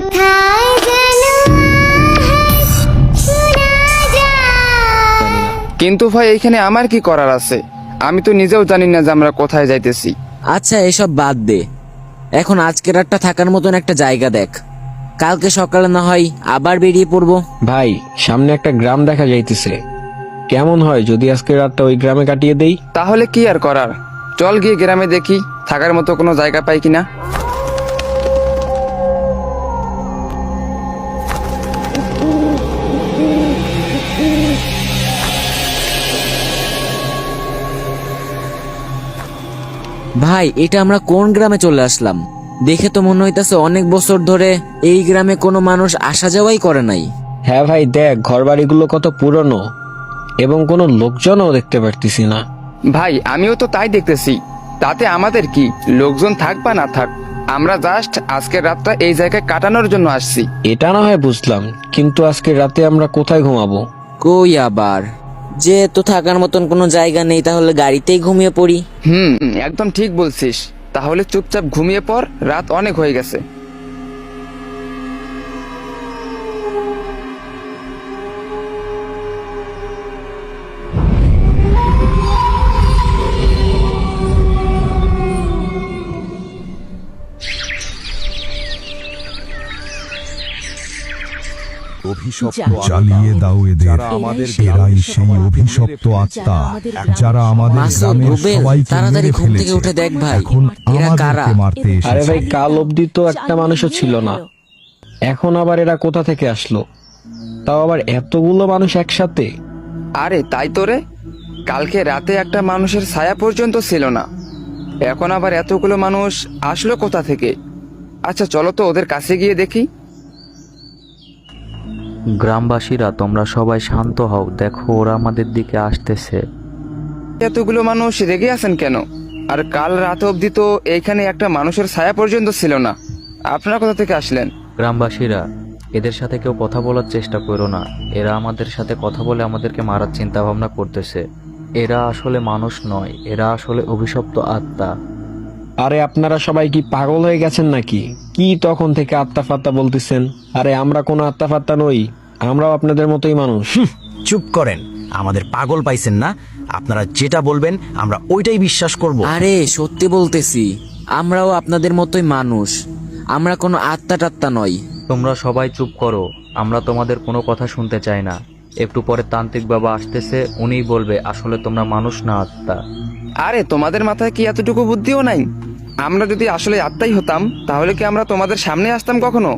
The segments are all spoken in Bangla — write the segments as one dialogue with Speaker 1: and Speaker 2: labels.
Speaker 1: কোথায় যেন আওয়াজ শোনা যায়।
Speaker 2: কিন্তু ভাই এইখানে আমার কি করার আছে? আমি তো নিজেও জানি না যে আমরা কোথায় যাইতেছি।
Speaker 3: আচ্ছা এসব বাদ দে, এখন আজকের রাতটা থাকার মতন একটা জায়গা দেখ, কালকে সকালে না হয় আবার বেরিয়ে পড়বো।
Speaker 4: ভাই সামনে একটা গ্রাম দেখা যাইতেছে, কেমন হয় যদি আজকে রাতটা ওই গ্রামে কাটিয়ে দেই?
Speaker 2: তাহলে কি আর করার, চল গিয়ে গ্রামে দেখি থাকার মতো কোনো জায়গা পাই কিনা।
Speaker 3: ভাই এটা আমরা কোন গ্রামে চলে আসলাম? দেখে তো মনে হইতাছে অনেক বছর ধরে এই গ্রামে কোনো মানুষ আসা যাওয়াই করে নাই।
Speaker 4: হ্যাঁ ভাই দেখ, ঘরবাড়িগুলো কত পুরনো এবং কোনো লোকজনও দেখতে পারতেছি না।
Speaker 2: ভাই আমিও তো তাই দেখতেছি, তাতে আমাদের কি, লোকজন থাক বা না থাক, আমরা জাস্ট আজকের রাতটা এই জায়গায় কাটানোর জন্য আসছি।
Speaker 4: এটা না হয় বুঝলাম, কিন্তু আজকে রাতে আমরা কোথায় ঘুমাবো?
Speaker 3: কই আবার, যে তো থাকার মতন কোনো জায়গা নেই, তাহলে গাড়িতেই ঘুমিয়ে পড়ি।
Speaker 2: একদম ঠিক বলছিস, তাহলে চুপচাপ ঘুমিয়ে পড়, রাত অনেক হয়ে গেছে।
Speaker 5: জ্বালিয়ে দাও এদের, এরাই সেই অভিশপ্ত আত্মা যারা আমাদের
Speaker 3: মাসুদ,
Speaker 5: গ্রামের
Speaker 3: রুবেল,
Speaker 5: সবাইকে
Speaker 3: তাড়াতাড়ি
Speaker 5: মেরে
Speaker 3: ঘুম থেকে
Speaker 5: ফেলেছে।
Speaker 3: উঠে দেখ ভাই,
Speaker 5: এখন
Speaker 3: এরা কারা?
Speaker 5: আমাদেরকে মারতে
Speaker 4: আরে
Speaker 5: এসেছে।
Speaker 4: ভাই কাল অবধি তো একটা মানুষও ছিল না, এখন আবার এরা কোথা থেকে আসলো? তাও আবার এতগুলো মানুষ একসাথে।
Speaker 2: আরে তাই তো রে, কালকে রাতে একটা মানুষের ছায়া পর্যন্ত ছিল না, এখন আবার এতগুলো মানুষ আসলো কোথা থেকে? আচ্ছা চলো তো ওদের কাছে গিয়ে দেখি।
Speaker 6: গ্রামবাসীরা তোমরা সবাই শান্ত হও, দেখো ওরা আমাদের দিকে আসতেছে।
Speaker 2: এতগুলো মানুষ রেগে আছেন কেন? আর কাল রাত অবধি তো এইখানে একটা মানুষের ছায়া পর্যন্ত ছিল না, আপনারা কোথা থেকে আসলেন?
Speaker 6: গ্রামবাসীরা, এদের সাথে কেউ কথা বলার চেষ্টা করো না, এরা আমাদের সাথে কথা বলে আমাদেরকে মারার চিন্তা ভাবনা করতেছে। এরা আসলে মানুষ নয়, এরা আসলে অভিশপ্ত আত্মা।
Speaker 4: আরে আপনারা সবাই কি পাগল হয়ে গেছেন নাকি? কি তখন থেকে আত্মা ফাত্তা বলতেছেন? আরে আমরা কোনো আত্মা ফাত্তা নই, আমরাও আপনাদের মতোই মানুষ।
Speaker 7: চুপ করেন, আমাদের পাগল পাইছেন না? আপনারা যেটা বলবেন আমরা ওইটাই বিশ্বাস করব।
Speaker 3: আরে সত্যি বলতেছি, আমরাও আপনাদের মতোই মানুষ, আমরা কোনো আত্মা টাত্তা নই।
Speaker 6: তোমরা সবাই চুপ করো, আমরা তোমাদের কোনো কথা শুনতে চাই না। একটু পরে তান্ত্রিক বাবা আসতেছে, উনিই বলবে আসলে তোমরা মানুষ না আত্মা।
Speaker 2: আরে তোমাদের মাথায় কি এতটুকু বুদ্ধিও নাই? আমরা যদি আসলে আত্মাই হতাম তাহলে কি আমরা তোমাদের সামনে আসতাম কখনো?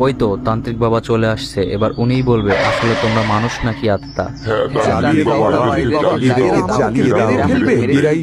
Speaker 6: ওই তো তান্ত্রিক বাবা চলে আসছে, এবার উনিই বলবে আসলে তোমরা মানুষ নাকি আত্মা।
Speaker 5: জ্বালিয়ে দাও, এদেরকে জ্বালিয়ে দাও। এরাই